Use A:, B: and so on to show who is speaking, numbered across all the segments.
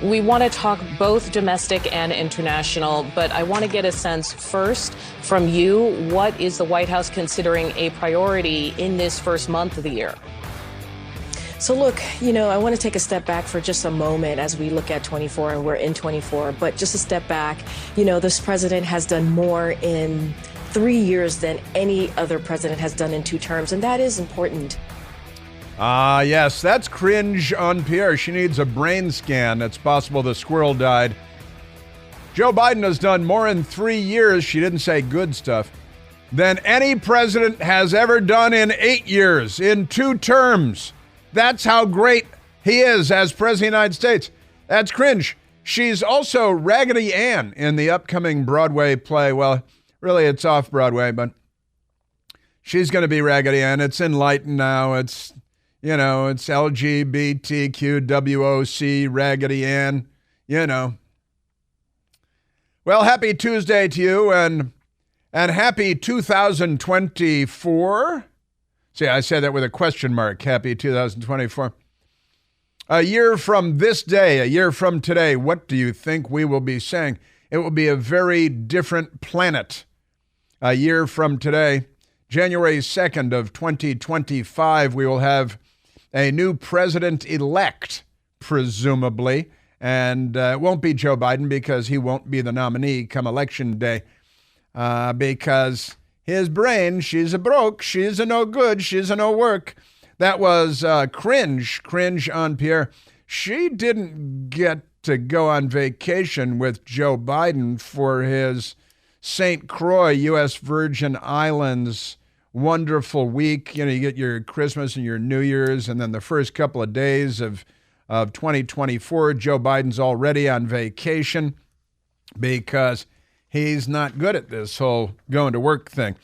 A: We want to talk both domestic and international, but I want to get a sense first from you. What is the White House considering a priority in this first month of the year?
B: So look, I want to take a step back for just a moment as we look at 24, and we're in 24, but just a step back. This president has done more in 3 years than any other president has done in 2 terms, and that is important.
C: Yes, that's Karine Jean-Pierre. She needs a brain scan. It's possible the squirrel died. Joe Biden has done more in 3 years, she didn't say good stuff, than any president has ever done in 8 years, in 2 terms. That's how great he is as president of the United States. That's cringe. She's also Raggedy Ann in the upcoming Broadway play. Well, really, it's off Broadway, but she's going to be Raggedy Ann. It's enlightened now. It's LGBTQWOC, Raggedy Ann, Well, happy Tuesday to you and happy 2024. See, I said that with a question mark. Happy 2024. A year from this day, a year from today, what do you think we will be saying? It will be a very different planet. A year from today, January 2nd of 2025, we will have a new president-elect, presumably. And it won't be Joe Biden because he won't be the nominee come election day because his brain, she's a broke, she's a no good, she's a no work. That was Karine Jean-Pierre. She didn't get to go on vacation with Joe Biden for his St. Croix, U.S. Virgin Islands wonderful week. You get your Christmas and your New Year's, and then the first couple of days of 2024, Joe Biden's already on vacation because he's not good at this whole going to work thing.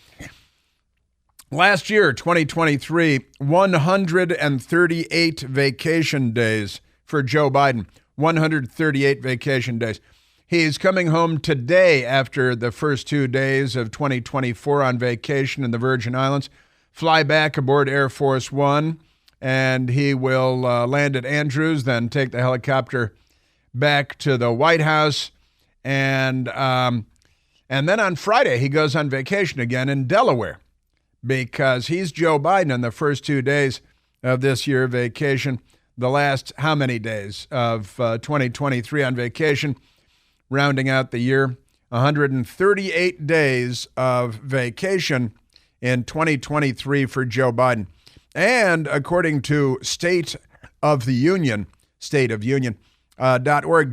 C: Last year, 2023, 138 vacation days for Joe Biden. 138 vacation days. He's coming home today after the first 2 days of 2024 on vacation in the Virgin Islands. Fly back aboard Air Force One, and he will land at Andrews, then take the helicopter back to the White House. And then on Friday, he goes on vacation again in Delaware because he's Joe Biden on the first 2 days of this year vacation. The last how many days of 2023 on vacation, rounding out the year, 138 days of vacation in 2023 for Joe Biden. And according to State of Union.org,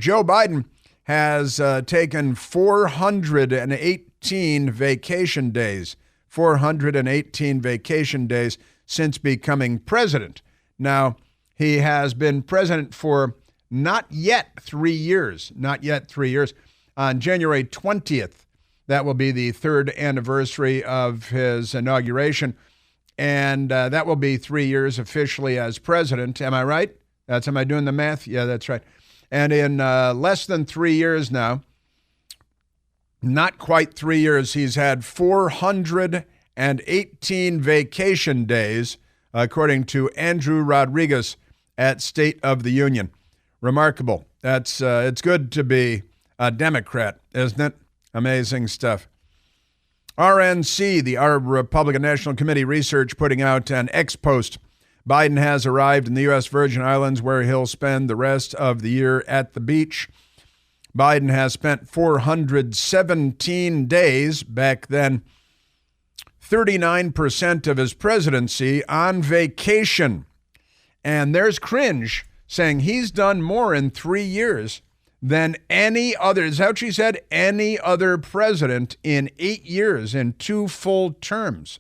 C: Joe Biden has taken 418 vacation days, 418 vacation days since becoming president. Now, he has been president for not yet 3 years. On January 20th, that will be the 3rd anniversary of his inauguration. And that will be 3 years officially as president. Am I right? Am I doing the math? Yeah, that's right. And in less than 3 years now, not quite 3 years, he's had 418 vacation days, according to Andrew Rodriguez at State of the Union. Remarkable. It's good to be a Democrat, isn't it? Amazing stuff. RNC, the Arab Republican National Committee research, putting out an ex-post. Biden has arrived in the U.S. Virgin Islands where he'll spend the rest of the year at the beach. Biden has spent 417 days back then, 39% of his presidency on vacation. And there's cringe saying he's done more in 3 years than any other, is that what she said? Any other president in 8 years, in 2 full terms.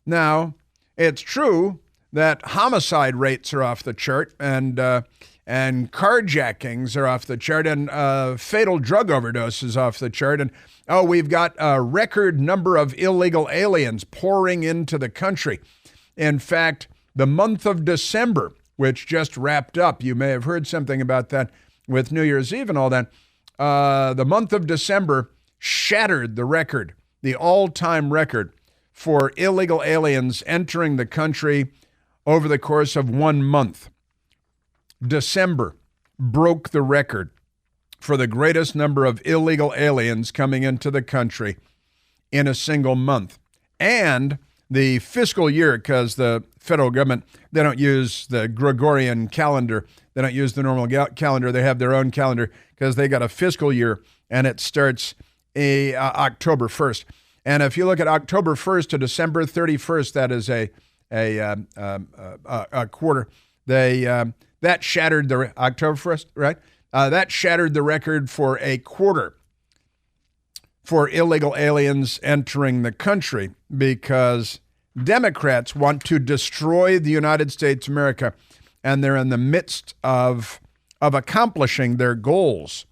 C: Now, it's true that homicide rates are off the chart and carjackings are off the chart and fatal drug overdoses off the chart. And, we've got a record number of illegal aliens pouring into the country. In fact, the month of December, which just wrapped up, you may have heard something about that with New Year's Eve and all that. The month of December shattered the record, the all-time record for illegal aliens entering the country over the course of 1 month. December, broke the record for the greatest number of illegal aliens coming into the country in a single month. And the fiscal year, because the federal government, they don't use the Gregorian calendar. They don't use the normal calendar. They have their own calendar because they got a fiscal year, and it starts October 1st. And if you look at October 1st to December 31st, that is a quarter. That shattered the October 1st, right? That shattered the record for a quarter for illegal aliens entering the country, because Democrats want to destroy the United States of America, and they're in the midst of accomplishing their goals.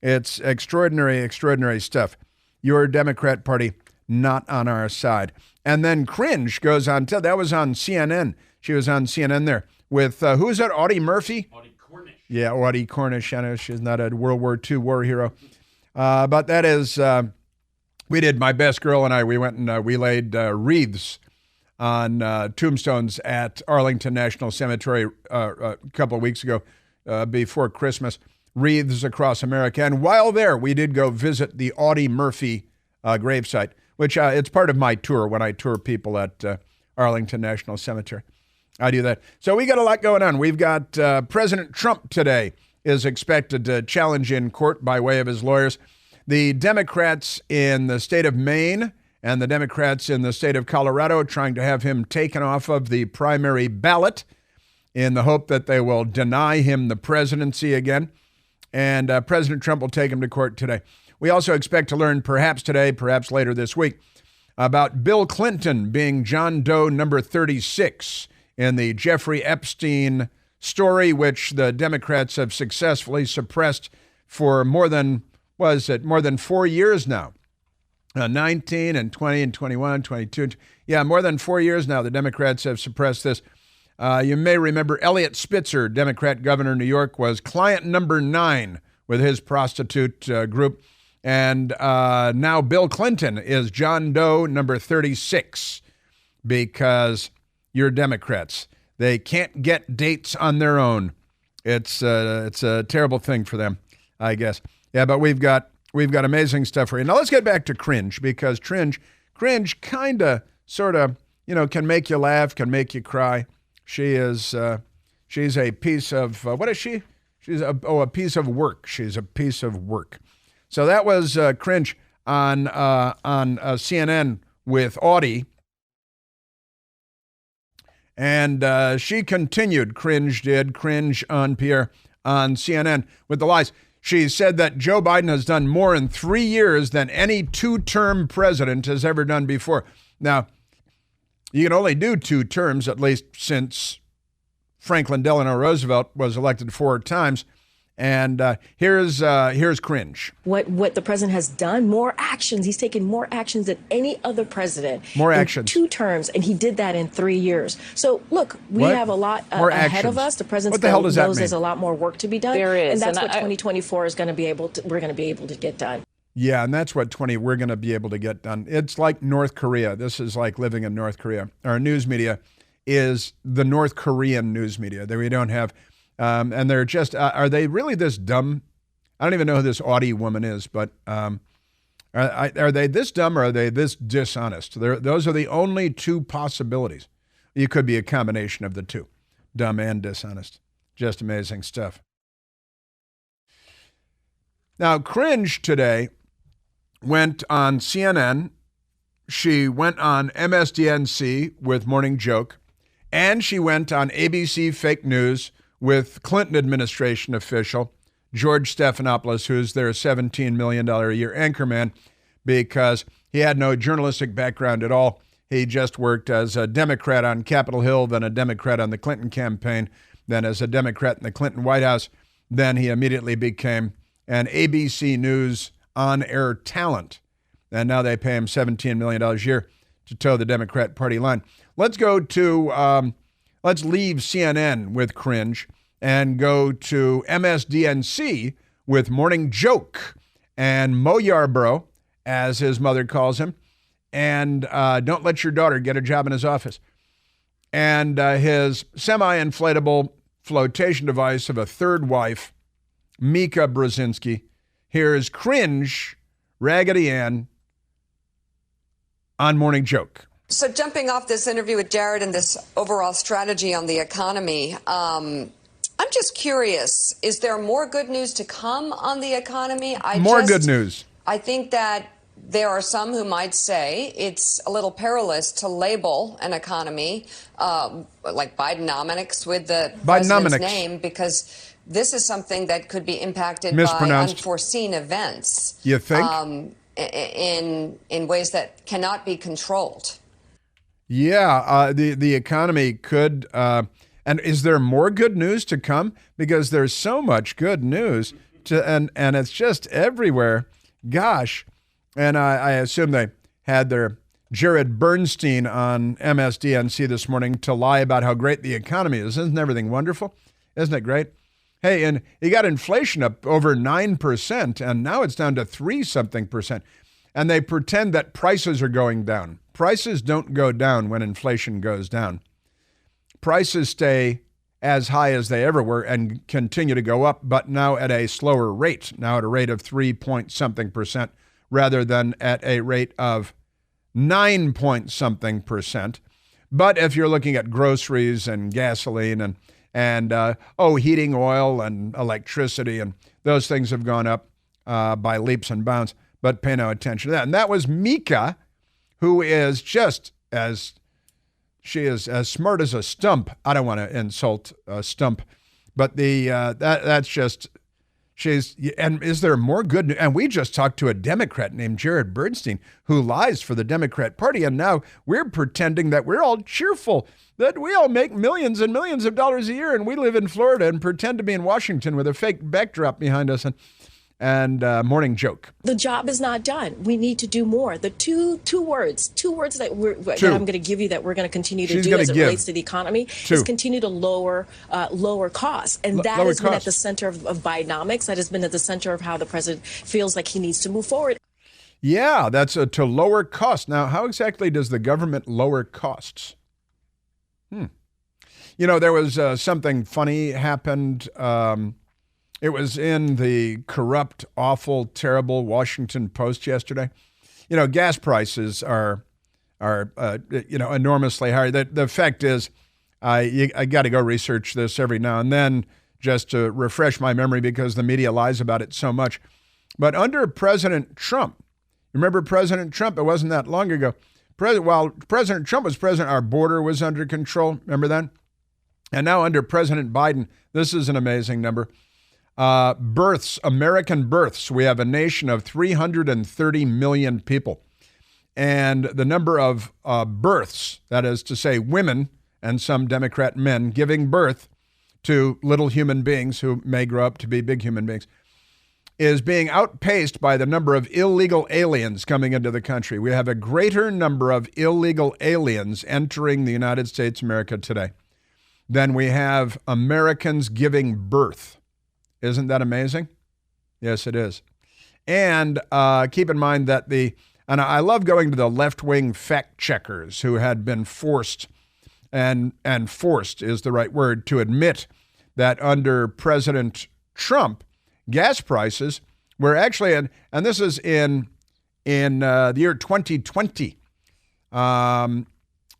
C: It's extraordinary, extraordinary stuff. Your Democrat Party not on our side. And then Karinge goes on, that was on CNN. She was on CNN there with, who is that, Audie Murphy?
D: Audie Cornish.
C: Yeah, Audie Cornish. I know she's not a World War II war hero. But that is, we did, my best girl and I, we went and we laid wreaths on tombstones at Arlington National Cemetery a couple of weeks ago before Christmas, wreaths across America. And while there, we did go visit the Audie Murphy gravesite, which it's part of my tour when I tour people at Arlington National Cemetery. I do that. So we got a lot going on. We've got President Trump today is expected to challenge in court by way of his lawyers the Democrats in the state of Maine and the Democrats in the state of Colorado trying to have him taken off of the primary ballot in the hope that they will deny him the presidency again. And President Trump will take him to court today. We also expect to learn perhaps today, perhaps later this week, about Bill Clinton being John Doe number 36 in the Jeffrey Epstein story, which the Democrats have successfully suppressed for more than 4 years now. 19 and 20 and 21, 22. Yeah, more than 4 years now the Democrats have suppressed this. You may remember Eliot Spitzer, Democrat governor of New York, was client number 9 with his prostitute group. And now Bill Clinton is John Doe number 36 because you're Democrats. They can't get dates on their own. It's a terrible thing for them, I guess. Yeah, but we've got amazing stuff for you. Now let's get back to Karinge, because Karinge kind of, sort of, can make you laugh, can make you cry. She's a piece of what is she? She's a piece of work. She's a piece of work. So that was Karinge on CNN with Audie, and she continued. Karinge Jean-Pierre on CNN with the lies. She said that Joe Biden has done more in 3 years than any two-term president has ever done before. Now, you can only do 2 terms, at least since Franklin Delano Roosevelt was elected 4 times. And here's Karinge.
B: What the president has done, more actions. He's taken more actions than any other president.
C: More actions.
B: 2 terms, and he did that in 3 years. So, look, we have a lot ahead of us. The president
C: what the hell does that
B: knows
C: mean?
B: There's a lot more work to be done.
A: There is.
B: And that's what 2024 is going to be able to, we're going to be able to get done.
C: Yeah, and that's what we're going to be able to get done. It's like North Korea. This is like living in North Korea. Our news media is the North Korean news media that we don't have. And they're just, are they really this dumb? I don't even know who this Audie woman is, but are they this dumb or are they this dishonest? Those are the only 2 possibilities. You could be a combination of the 2, dumb and dishonest. Just amazing stuff. Now, Karinge today went on CNN. She went on MSDNC with Morning Joke, and she went on ABC Fake News with Clinton administration official George Stephanopoulos, who's their $17 million a year anchorman, because he had no journalistic background at all. He just worked as a Democrat on Capitol Hill, then a Democrat on the Clinton campaign, then as a Democrat in the Clinton White House. Then he immediately became an ABC News on-air talent. And now they pay him $17 million a year to toe the Democrat Party line. Let's go to... Let's leave CNN with Karinge and go to MSDNC with Morning Joke and Mo Yarborough, as his mother calls him, and don't let your daughter get a job in his office. And his semi-inflatable flotation device of a third wife, Mika Brzezinski. Here's Cringe, Raggedy Ann on Morning Joke.
D: So jumping off this interview with Jared and this overall strategy on the economy, I'm just curious, is there more good news to come on the economy?
C: Good news.
D: I think that there are some who might say it's a little perilous to label an economy like Bidenomics with the president's name, because this is something that could be impacted by unforeseen events.
C: You think?
D: In ways that cannot be controlled.
C: Yeah, the economy could. And is there more good news to come? Because there's so much good news, and it's just everywhere. Gosh. And I assume they had their Jared Bernstein on MSDNC this morning to lie about how great the economy is. Isn't everything wonderful? Isn't it great? Hey, and you got inflation up over 9%, and now it's down to 3-something%. And they pretend that prices are going down. Prices don't go down when inflation goes down. Prices stay as high as they ever were and continue to go up, but now at a slower rate, now at a rate of 3-point-something% rather than at a rate of 9-point-something%. But if you're looking at groceries and gasoline and heating oil and electricity, and those things have gone up by leaps and bounds, but pay no attention to that. And that was Mika, who is just she is as smart as a stump. I don't want to insult a stump, but that's just, and is there more good news? And we just talked to a Democrat named Jared Bernstein who lies for the Democrat Party, and now we're pretending that we're all cheerful, that we all make millions and millions of dollars a year, and we live in Florida and pretend to be in Washington with a fake backdrop behind us. And Morning Joke.
B: The job is not done. We need to do more. The two words that that I'm going to give you that we're going to continue to do as it relates to the economy is continue to lower costs. And that has been at the center of Bidenomics. That has been at the center of how the president feels like he needs to move forward.
C: Yeah, that's to lower costs. Now, how exactly does the government lower costs? You know, there was something funny happened. It was in the corrupt, awful, terrible Washington Post yesterday. You know, gas prices are enormously high. The fact is, I got to go research this every now and then just to refresh my memory because the media lies about it so much. But under President Trump, remember President Trump? It wasn't that long ago. While President Trump was president, our border was under control. Remember that? And now under President Biden, this is an amazing number. American births. We have a nation of 330 million people. And the number of births, that is to say women and some Democrat men giving birth to little human beings who may grow up to be big human beings, is being outpaced by the number of illegal aliens coming into the country. We have a greater number of illegal aliens entering the United States of America today than we have Americans giving birth. Isn't that amazing? Yes, it is. And keep in mind that and I love going to the left-wing fact checkers who had been forced, and forced is the right word, to admit that under President Trump, gas prices were actually, and this is in the year 2020, and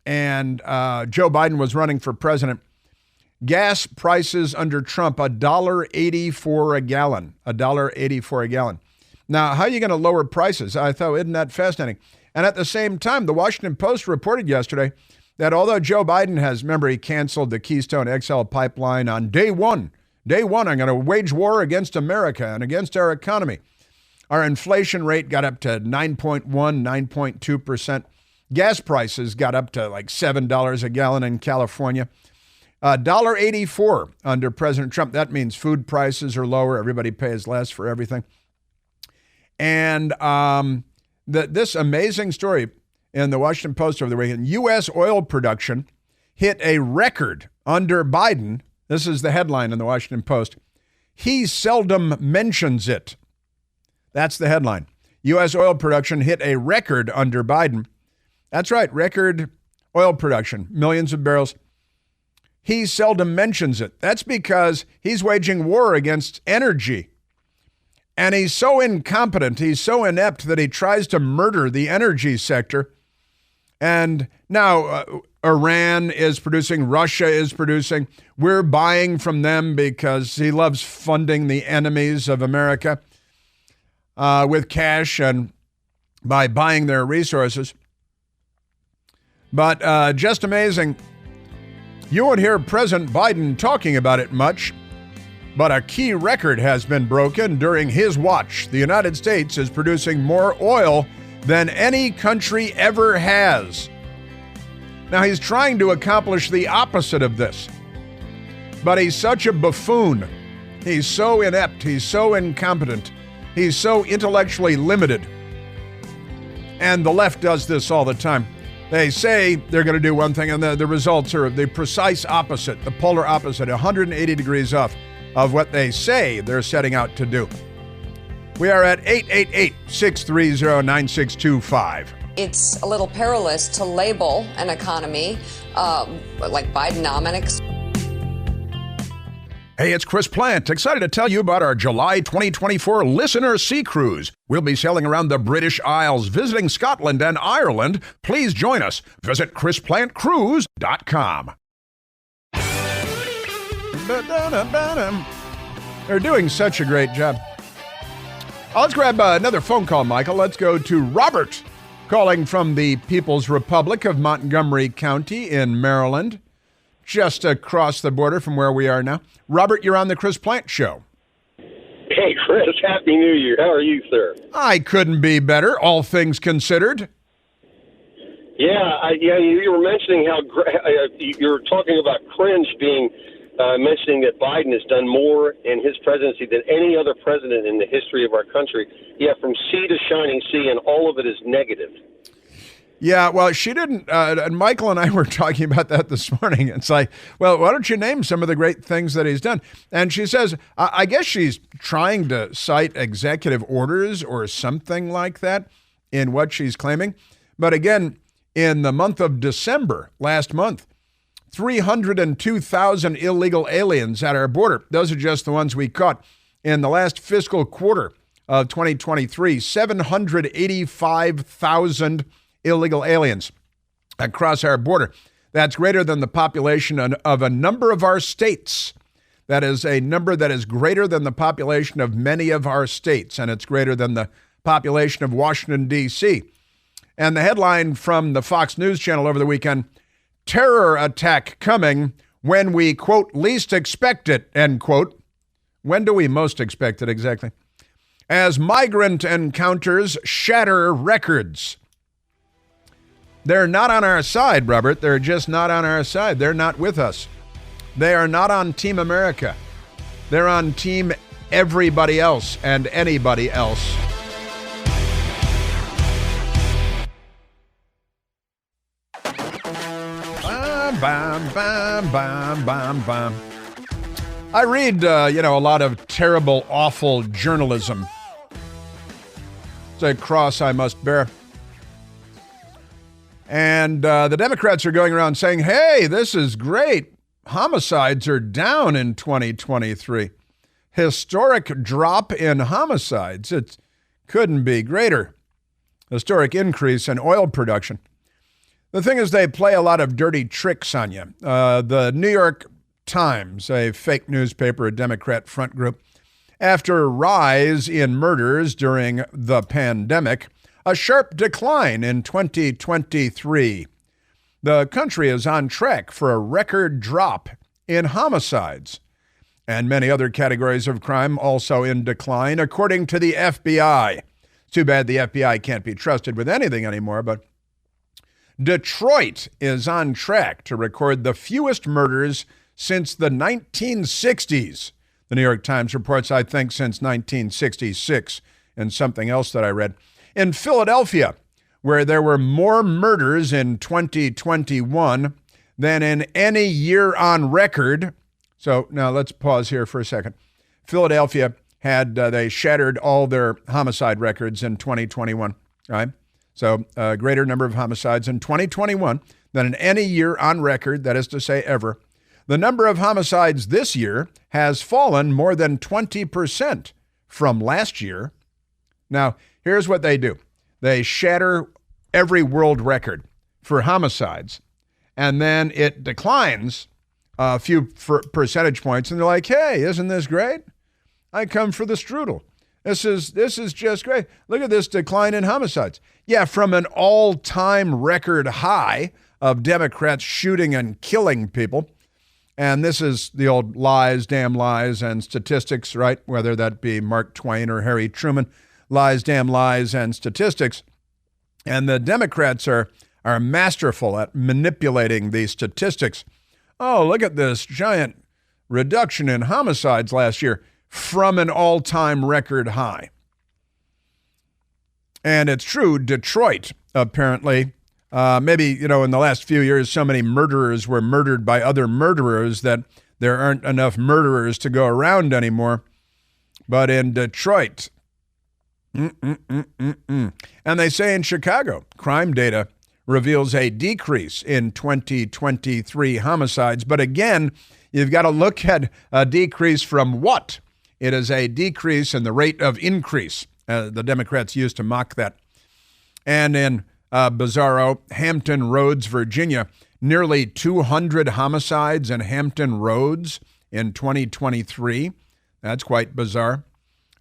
C: Joe Biden was running for president. Gas prices under Trump, $1.84 a gallon, $1.84 a gallon. Now, how are you going to lower prices? I thought, isn't that fascinating? And at the same time, the Washington Post reported yesterday that although Joe Biden he canceled the Keystone XL pipeline on day one, I'm going to wage war against America and against our economy. Our inflation rate got up to 9.1, 9.2%. Gas prices got up to like $7 a gallon in California. $1.84 under President Trump. That means food prices are lower. Everybody pays less for everything. And this amazing story in the Washington Post over the weekend, U.S. oil production hit a record under Biden. This is the headline in the Washington Post. He seldom mentions it. That's the headline. U.S. oil production hit a record under Biden. That's right, record oil production, millions of barrels. he seldom mentions it. That's because he's waging war against energy. And he's so incompetent, he's so inept that he tries to murder the energy sector. And now Iran is producing, Russia is producing. We're buying from them because he loves funding the enemies of America with cash and by buying their resources. But just amazing. You won't hear President Biden talking about it much, but a key record has been broken during his watch. The United States is producing more oil than any country ever has. Now, he's trying to accomplish the opposite of this, but he's such a buffoon. He's so inept. He's so incompetent. He's so intellectually limited. And the left does this all the time. They say they're going to do one thing, and the results are the precise opposite, the polar opposite, 180 degrees off of what they say they're setting out to do. We are at 888-630-9625.
D: It's a little perilous to label an economy like Bidenomics.
C: Hey, it's Chris Plant. Excited to tell you about our July 2024 Listener Sea Cruise. We'll be sailing around the British Isles, visiting Scotland and Ireland. Please join us. Visit ChrisPlantCruise.com. They're doing such a great job. Let's grab another phone call, Michael. Let's go to Robert, calling from the People's Republic of Montgomery County in Maryland, just across the border from where we are now. Robert, you're on the Chris Plant Show.
E: Hey, Chris, Happy New Year. How are you, sir?
C: I couldn't be better, all things considered.
E: Yeah, you were mentioning how you were talking about cringe being mentioning that Biden has done more in his presidency than any other president in the history of our country. Yeah, from sea to shining sea, and all of it is negative.
C: Yeah, well, she didn't. Michael and I were talking about that this morning. It's like, well, why don't you name some of the great things that he's done? And she says, I guess she's trying to cite executive orders or something like that in what she's claiming. But again, in the month of December, last month, 302,000 illegal aliens at our border. Those are just the ones we caught. In the last fiscal quarter of 2023, 785,000 illegal aliens across our border. That's greater than the population of a number of our states. That is a number that is greater than the population of many of our states, and it's greater than the population of Washington, D.C. And the headline from the Fox News Channel over the weekend, terror attack coming when we, quote, least expect it, end quote. When do we most expect it exactly? As migrant encounters shatter records. They're not on our side, Robert. They're just not on our side. They're not with us. They are not on Team America. They're on Team everybody else and anybody else. Bam, bam, bam, bam, bam, bam. I read, a lot of terrible, awful journalism. It's a cross I must bear. And the Democrats are going around saying, hey, this is great. Homicides are down in 2023. Historic drop in homicides. It couldn't be greater. Historic increase in oil production. The thing is, they play a lot of dirty tricks on you. The New York Times, a fake newspaper, a Democrat front group, after a rise in murders during the pandemic, a sharp decline in 2023. The country is on track for a record drop in homicides, and many other categories of crime also in decline, according to the FBI. Too bad the FBI can't be trusted with anything anymore, but Detroit is on track to record the fewest murders since the 1960s. The New York Times reports, I think, since 1966, and something else that I read. In Philadelphia, where there were more murders in 2021 than in any year on record. So now let's pause here for a second. Philadelphia they shattered all their homicide records in 2021, right? So a greater number of homicides in 2021 than in any year on record, that is to say ever. The number of homicides this year has fallen more than 20% from last year. Now, here's what they do. They shatter every world record for homicides, and then it declines a few percentage points, and they're like, hey, isn't this great? I come for the strudel. This is just great. Look at this decline in homicides. Yeah, from an all-time record high of Democrats shooting and killing people. And this is the old lies, damn lies, and statistics, right? Whether that be Mark Twain or Harry Truman, lies, damn lies, and statistics. And the Democrats are masterful at manipulating these statistics. Oh, look at this giant reduction in homicides last year from an all-time record high. And it's true, Detroit, apparently, maybe, in the last few years, so many murderers were murdered by other murderers that there aren't enough murderers to go around anymore. But in Detroit, And they say in Chicago, crime data reveals a decrease in 2023 homicides. But again, you've got to look at a decrease from what? It is a decrease in the rate of increase. The Democrats used to mock that. And in bizarro, Hampton Roads, Virginia, nearly 200 homicides in Hampton Roads in 2023. That's quite bizarre.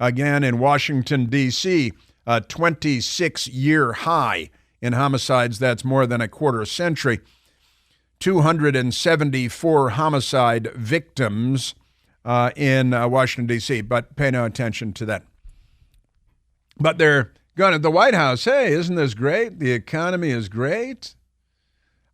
C: Again, in Washington, D.C., a 26-year high in homicides. That's more than a quarter century. 274 homicide victims in Washington, D.C., but pay no attention to that. But they're going to the White House, hey, isn't this great? The economy is great.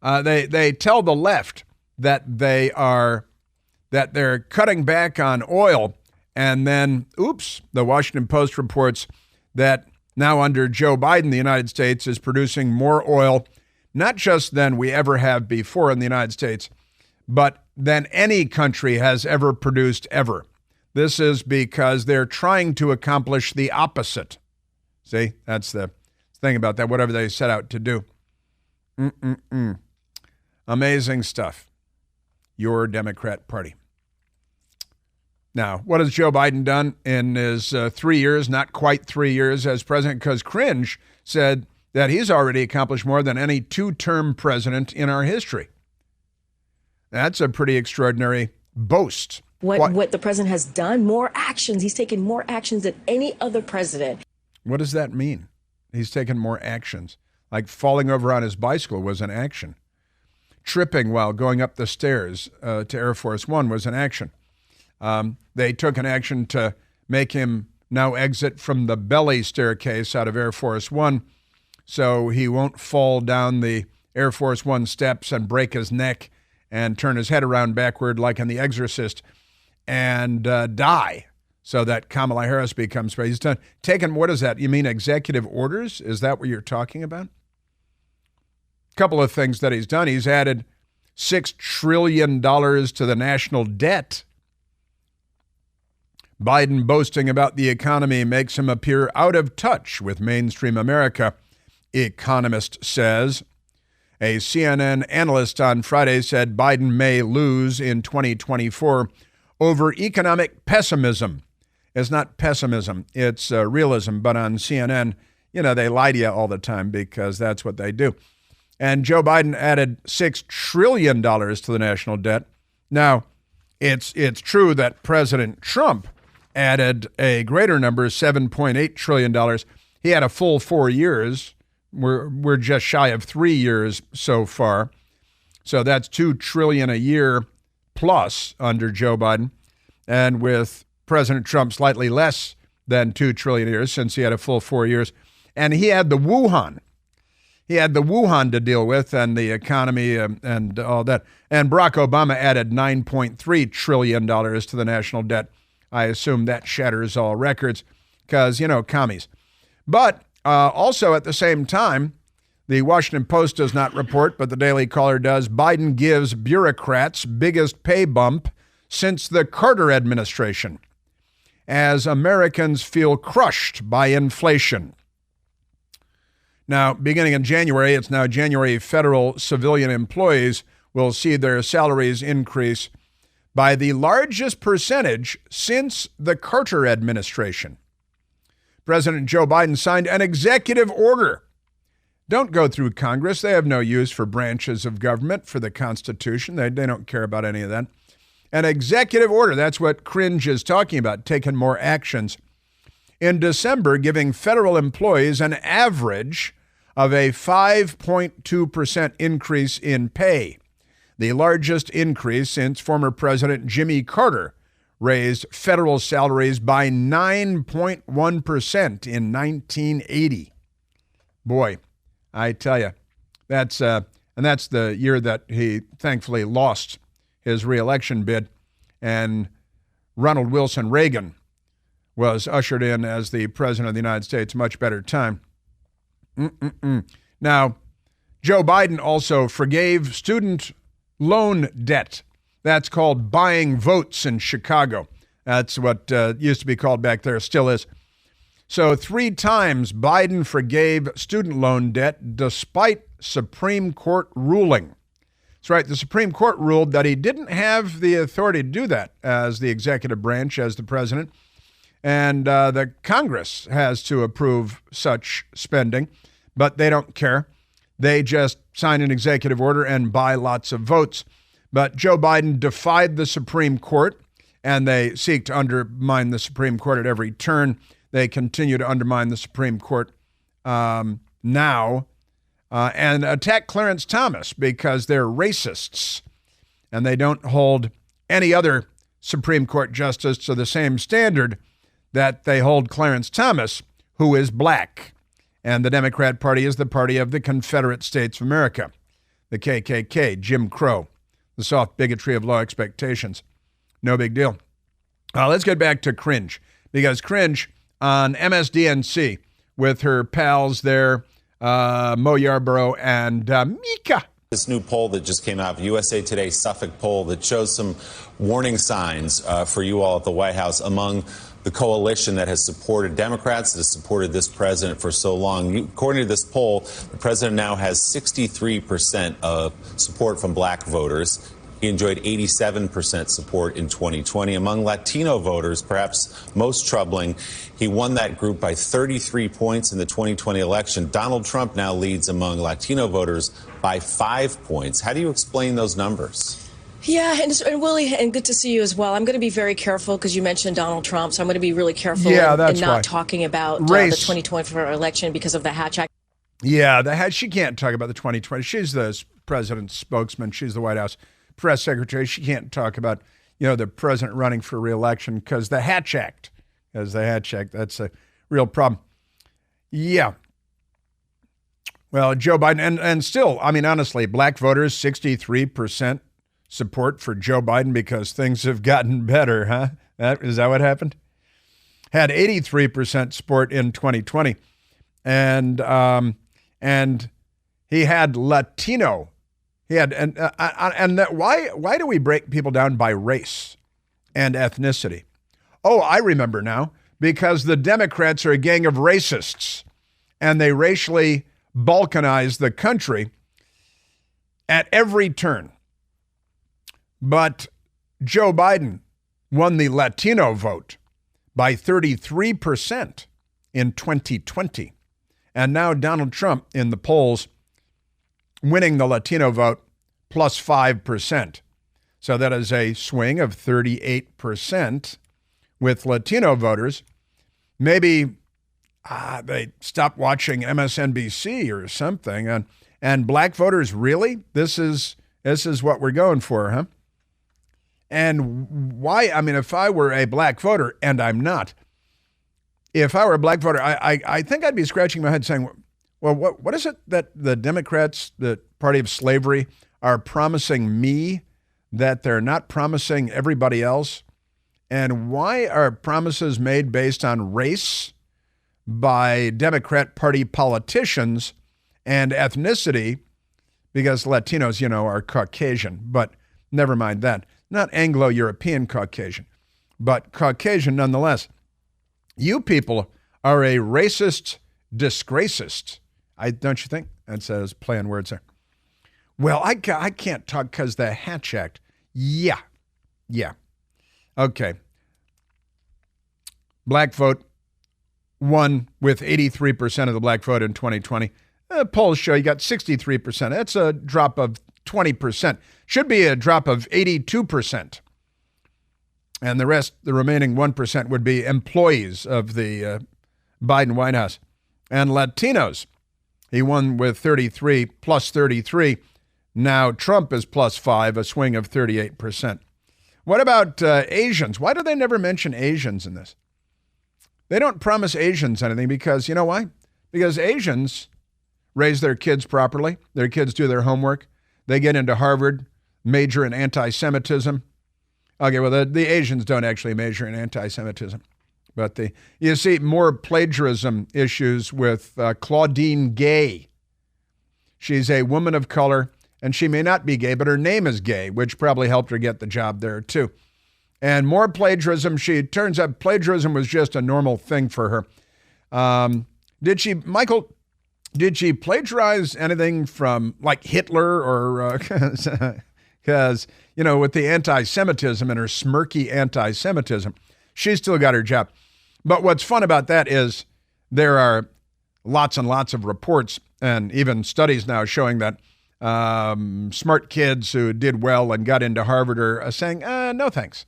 C: They tell the left that they're cutting back on oil, and then, the Washington Post reports that now under Joe Biden, the United States is producing more oil, not just than we ever have before in the United States, but than any country has ever produced ever. This is because they're trying to accomplish the opposite. See, that's the thing about that, whatever they set out to do. Amazing stuff. Your Democrat Party. Now, what has Joe Biden done in his 3 years, not quite 3 years as president? Because Karinge said that he's already accomplished more than any two-term president in our history. That's a pretty extraordinary boast.
B: What the president has done, more actions. He's taken more actions than any other president.
C: What does that mean? He's taken more actions. Like falling over on his bicycle was an action. Tripping while going up the stairs to Air Force One was an action. They took an action to make him now exit from the belly staircase out of Air Force One so he won't fall down the Air Force One steps and break his neck and turn his head around backward like in The Exorcist and die so that Kamala Harris becomes president. He's taken, what is that? You mean executive orders? Is that what you're talking about? A couple of things that he's done. He's added $6 trillion to the national debt. Biden boasting about the economy makes him appear out of touch with mainstream America, Economist says. A CNN analyst on Friday said Biden may lose in 2024 over economic pessimism. It's not pessimism, it's realism. But on CNN, they lie to you all the time because that's what they do. And Joe Biden added $6 trillion to the national debt. Now, it's true that President Trump added a greater number, $7.8 trillion. He had a full 4 years. We're just shy of 3 years so far. So that's $2 trillion a year plus under Joe Biden. And with President Trump, slightly less than $2 trillion a year since he had a full 4 years. And he had the Wuhan. He had the Wuhan to deal with and the economy and all that. And Barack Obama added $9.3 trillion to the national debt. I assume that shatters all records because, commies. But also at the same time, the Washington Post does not report, but the Daily Caller does. Biden gives bureaucrats biggest pay bump since the Carter administration as Americans feel crushed by inflation. Now, beginning in January, it's now January, federal civilian employees will see their salaries increase by the largest percentage since the Carter administration. President Joe Biden signed an executive order. Don't go through Congress. They have no use for branches of government, for the Constitution. They don't care about any of that. An executive order, that's what Karinge is talking about, taking more actions. In December, giving federal employees an average of a 5.2% increase in pay, the largest increase since former President Jimmy Carter raised federal salaries by 9.1% in 1980. Boy, I tell you, that's the year that he thankfully lost his reelection bid, and Ronald Wilson Reagan was ushered in as the president of the United States. Much better time. Now, Joe Biden also forgave student loan debt. That's called buying votes in Chicago. That's what used to be called back there, still is. So 3 times Biden forgave student loan debt despite Supreme Court ruling. That's right, the Supreme Court ruled that he didn't have the authority to do that as the executive branch, as the president. And the Congress has to approve such spending, but they don't care. They just sign an executive order and buy lots of votes. But Joe Biden defied the Supreme Court, and they seek to undermine the Supreme Court at every turn. They continue to undermine the Supreme Court now and attack Clarence Thomas because they're racists, and they don't hold any other Supreme Court justice to the same standard that they hold Clarence Thomas, who is black. And the Democrat Party is the party of the Confederate States of America, the KKK, Jim Crow, the soft bigotry of low expectations. No big deal. Let's get back to Karinge, because Karinge on MSDNC with her pals there, Mo Yarborough and Mika.
F: This new poll that just came out, USA Today Suffolk poll, that shows some warning signs for you all at the White House among the coalition that has supported Democrats, that has supported this president for so long. According to this poll, the president now has 63% of support from black voters. He enjoyed 87% support in 2020. Among Latino voters, perhaps most troubling, he won that group by 33 points in the 2020 election. Donald Trump now leads among Latino voters by 5 points. How do you explain those numbers?
B: Yeah, and Willie, and good to see you as well. I'm going to be very careful because you mentioned Donald Trump, so I'm going to be really careful in not talking about the 2024 election because of the Hatch Act.
C: Yeah, she can't talk about the 2020. She's the president's spokesman. She's the White House press secretary. She can't talk about, the president running for re-election because the Hatch Act. That's a real problem. Yeah. Well, Joe Biden, and still, honestly, black voters, 63% support for Joe Biden because things have gotten better, huh? Is that what happened? Had 83% support in 2020. And he had Latino. He had, and that, why do we break people down by race and ethnicity? Oh, I remember now, because the Democrats are a gang of racists and they racially balkanize the country at every turn. But Joe Biden won the Latino vote by 33% in 2020. And now Donald Trump in the polls winning the Latino vote plus 5%. So that is a swing of 38% with Latino voters. Maybe they stopped watching MSNBC or something. And black voters, really? This is what we're going for, huh? And why? If I were a black voter, and I'm not, if I were a black voter, I think I'd be scratching my head saying, well, what is it that the Democrats, the party of slavery, are promising me that they're not promising everybody else? And why are promises made based on race by Democrat Party politicians and ethnicity? Because Latinos, are Caucasian, but never mind that. Not Anglo-European Caucasian, but Caucasian nonetheless. You people are a racist disgracist. Don't you think? That's a play on words there. Well, I can't talk because the Hatch Act. Yeah. Yeah. Okay. Black vote won with 83% of the black vote in 2020. Polls show you got 63%. That's a drop of 20%. Should be a drop of 82%. And the remaining 1% would be employees of the Biden White House. And Latinos, he won with 33 plus 33. Now Trump is plus 5, a swing of 38%. What about Asians? Why do they never mention Asians in this? They don't promise Asians anything because, you know why? Because Asians raise their kids properly. Their kids do their homework. They get into Harvard, major in anti-Semitism. Okay, well, the Asians don't actually major in anti-Semitism. But you see more plagiarism issues with Claudine Gay. She's a woman of color, and she may not be gay, but her name is Gay, which probably helped her get the job there, too. And more plagiarism. Turns out plagiarism was just a normal thing for her. Did she plagiarize anything from like Hitler or because, with the anti-Semitism and her smirky anti-Semitism, she still got her job. But what's fun about that is there are lots and lots of reports and even studies now showing that smart kids who did well and got into Harvard are saying, no thanks.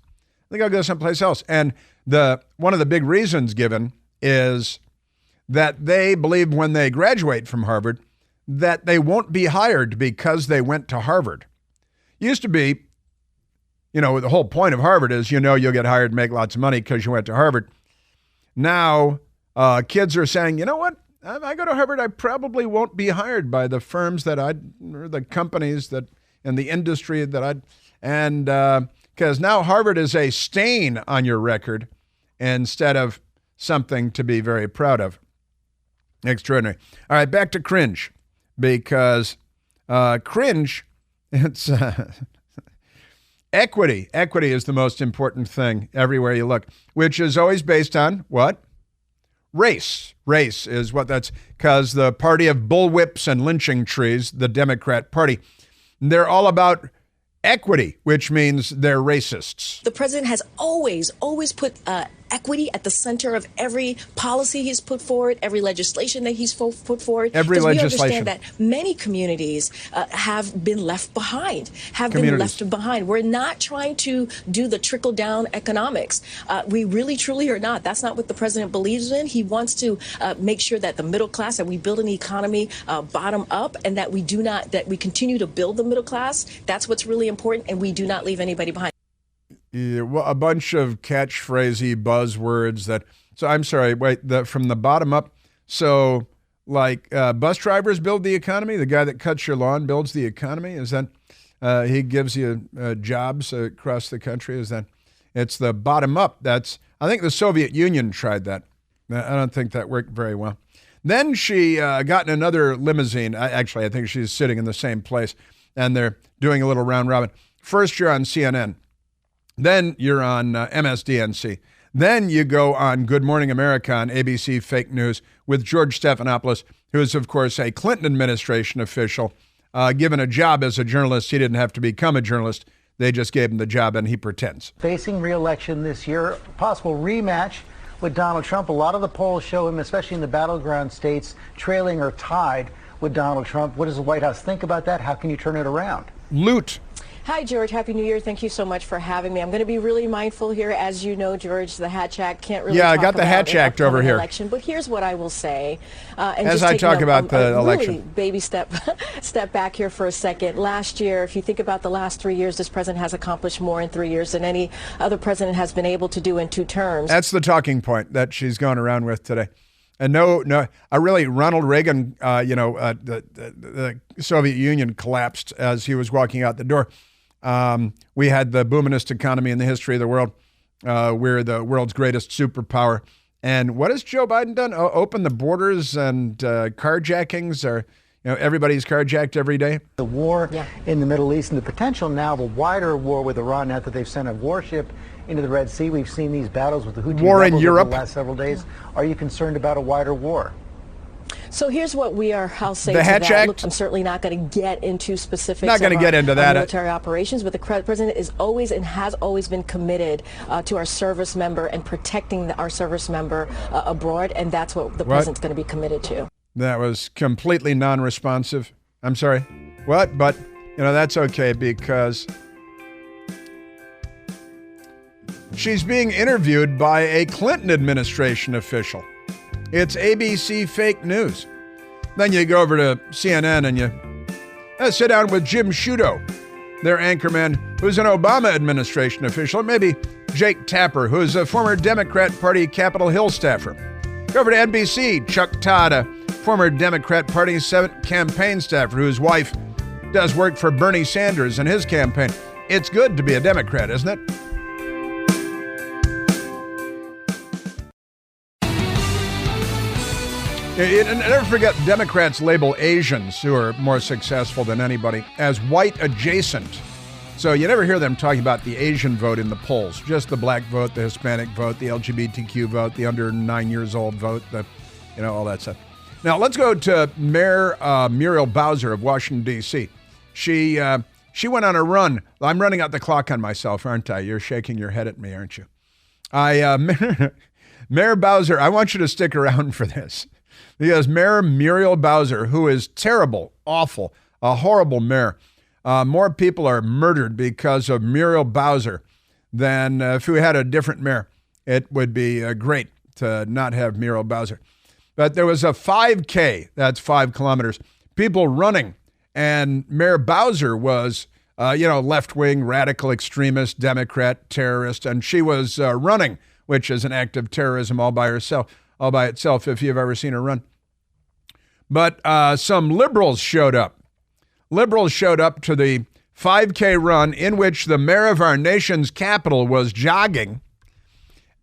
C: I think I'll go someplace else. And one of the big reasons given is that they believe when they graduate from Harvard that they won't be hired because they went to Harvard. Used to be, the whole point of Harvard is, you'll get hired and make lots of money because you went to Harvard. Now, kids are saying, you know what? If I go to Harvard, I probably won't be hired by the firms or the companies in the industry because now Harvard is a stain on your record instead of something to be very proud of. Extraordinary. All right, back to cringe, because cringe, it's equity. Equity is the most important thing everywhere you look, which is always based on what? Race. Race is what that's, because the party of bullwhips and lynching trees, the Democrat Party, they're all about equity, which means they're racists.
B: The president has always put equity at the center of every policy he's put forward, every legislation that he's put forward.
C: Every legislation.
B: We understand that many communities have been left behind, We're not trying to do the trickle-down economics. We really, truly are not. That's not what the president believes in. He wants to make sure that the middle class, that we build an economy bottom up, and that we continue to build the middle class. That's what's really important, and we do not leave anybody behind.
C: Yeah, well, a bunch of catchphrasey buzzwords so I'm sorry, wait, from the bottom up. So like bus drivers build the economy. The guy that cuts your lawn builds the economy. Is that he gives you jobs across the country? It's the bottom up. I think the Soviet Union tried that. I don't think that worked very well. Then she got in another limousine. I think she's sitting in the same place, and they're doing a little round robin. First, you're on CNN. Then you're on MSDNC. Then you go on Good Morning America on ABC Fake News with George Stephanopoulos, who is, of course, a Clinton administration official. Given a job as a journalist, he didn't have to become a journalist. They just gave him the job, and he pretends.
G: Facing re-election this year, possible rematch with Donald Trump. A lot of the polls show him, especially in the battleground states, trailing or tied with Donald Trump. What does the White House think about that? How can you turn it around?
C: Loot.
B: Hi, George. Happy New Year. Thank you so much for having me. I'm going to be really mindful here. As you know, George, the Hatch Act can't really
C: I
B: talk
C: got the
B: about
C: Hatch Act over here.
B: Election, but here's what I will say.
C: As I talk about the election.
B: Really baby step back here for a second. Last year, if you think about the last 3 years, this president has accomplished more in 3 years than any other president has been able to do in 2 terms.
C: That's the talking point that she's going around with today. And Ronald Reagan, the Soviet Union collapsed as he was walking out the door. We had the boomingest economy in the history of the world. We're the world's greatest superpower. And what has Joe Biden done? Open the borders, and carjackings are, everybody's carjacked every day.
G: The war in the Middle East and the potential now of a wider war with Iran now that they've sent a warship into the Red Sea. We've seen these battles with the Houthi
C: war in
G: rebels
C: Europe
G: over the last several days. Are you concerned about a wider war?
B: So here's what I'll say
C: the
B: to
C: Hatch
B: that.
C: Act?
B: Look, I'm certainly not going to get into specifics
C: Not going to get into that.
B: Military operations, but the president is always and has always been committed to our service member and protecting our service member abroad, and that's what the president's going to be committed to.
C: That was completely non-responsive. I'm sorry. What? But, that's okay because she's being interviewed by a Clinton administration official. It's ABC fake news. Then you go over to CNN and you sit down with Jim Sciutto, their anchorman, who's an Obama administration official, maybe Jake Tapper, who's a former Democrat Party Capitol Hill staffer. Go over to NBC, Chuck Todd, a former Democrat Party campaign staffer whose wife does work for Bernie Sanders and his campaign. It's good to be a Democrat, isn't it? And never forget, Democrats label Asians, who are more successful than anybody, as white adjacent. So you never hear them talking about the Asian vote in the polls, just the black vote, the Hispanic vote, the LGBTQ vote, the under 9 years old vote, all that stuff. Now let's go to Mayor Muriel Bowser of Washington, D.C. She went on a run. I'm running out the clock on myself, aren't I? You're shaking your head at me, aren't you? Mayor Bowser, I want you to stick around for this. Because Mayor Muriel Bowser, who is terrible, awful, a horrible mayor, more people are murdered because of Muriel Bowser than if we had a different mayor. It would be great to not have Muriel Bowser. But there was a 5K, that's 5 kilometers, people running. And Mayor Bowser was, left-wing, radical extremist, Democrat, terrorist, and she was running, which is an act of terrorism all by itself, if you've ever seen her run. But some liberals showed up. Liberals showed up to the 5K run in which the mayor of our nation's capital was jogging.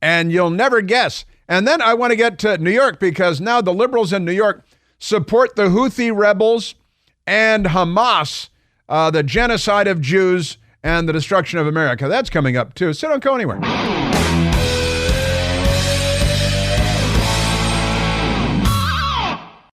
C: And you'll never guess. And then I want to get to New York because now the liberals in New York support the Houthi rebels and Hamas, the genocide of Jews and the destruction of America. That's coming up too. So don't go anywhere.